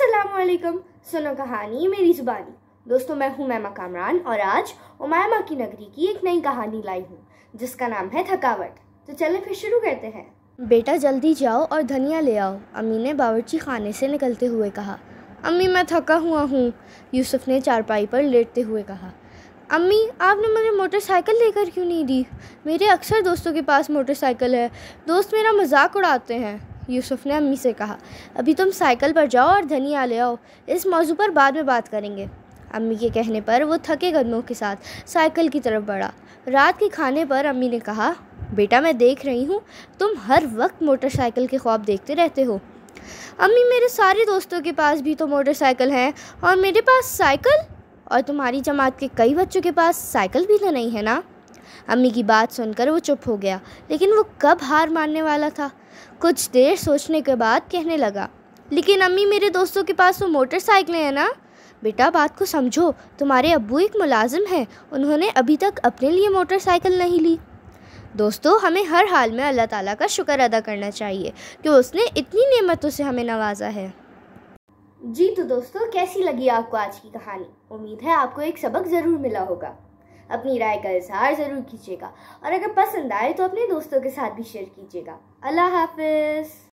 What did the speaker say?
अस्सलामुअलैकुम। सुनो कहानी मेरी जुबानी। दोस्तों, मैं हूँ मैमा कामरान और आज उमैमा की नगरी की एक नई कहानी लाई हूँ जिसका नाम है थकावट। तो चले फिर शुरू करते हैं। बेटा जल्दी जाओ और धनिया ले आओ, अम्मी ने बावर्ची खाने से निकलते हुए कहा। अम्मी मैं थका हुआ हूँ, यूसुफ ने चारपाई पर लेटते हुए कहा। अम्मी आपने मुझे मोटरसाइकिल लेकर क्यों नहीं दी? मेरे अक्सर दोस्तों के पास मोटरसाइकिल है, दोस्त मेरा मजाक उड़ाते हैं, यूसुफ ने अम्मी से कहा। अभी तुम साइकिल पर जाओ और धनिया ले आओ, इस मौजू पर बाद में बात करेंगे। अम्मी के कहने पर वो थके कदमों के साथ साइकिल की तरफ बढ़ा। रात के खाने पर अम्मी ने कहा, बेटा मैं देख रही हूँ तुम हर वक्त मोटरसाइकिल के ख्वाब देखते रहते हो। अम्मी मेरे सारे दोस्तों के पास भी तो मोटरसाइकिल हैं और मेरे पास साइकिल, और तुम्हारी जमात के कई बच्चों के पास साइकिल भी तो नहीं है ना। अम्मी की बात सुनकर वो चुप हो गया, लेकिन वो कब हार मानने वाला था। कुछ देर सोचने के बाद कहने लगा, लेकिन अम्मी मेरे दोस्तों के पास तो मोटरसाइकिलें हैं ना। बेटा बात को समझो, तुम्हारे अब्बू एक मुलाजिम हैं, उन्होंने अभी तक अपने लिए मोटरसाइकिल नहीं ली। दोस्तों, हमें हर हाल में अल्लाह ताला का शुक्र अदा करना चाहिए कि उसने इतनी नेमतों से हमें नवाजा है। जी तो दोस्तों, कैसी लगी आपको आज की कहानी? उम्मीद है आपको एक सबक ज़रूर मिला होगा। अपनी राय का इजहार ज़रूर कीजिएगा और अगर पसंद आए तो अपने दोस्तों के साथ भी शेयर कीजिएगा। अल्लाह हाफिज़।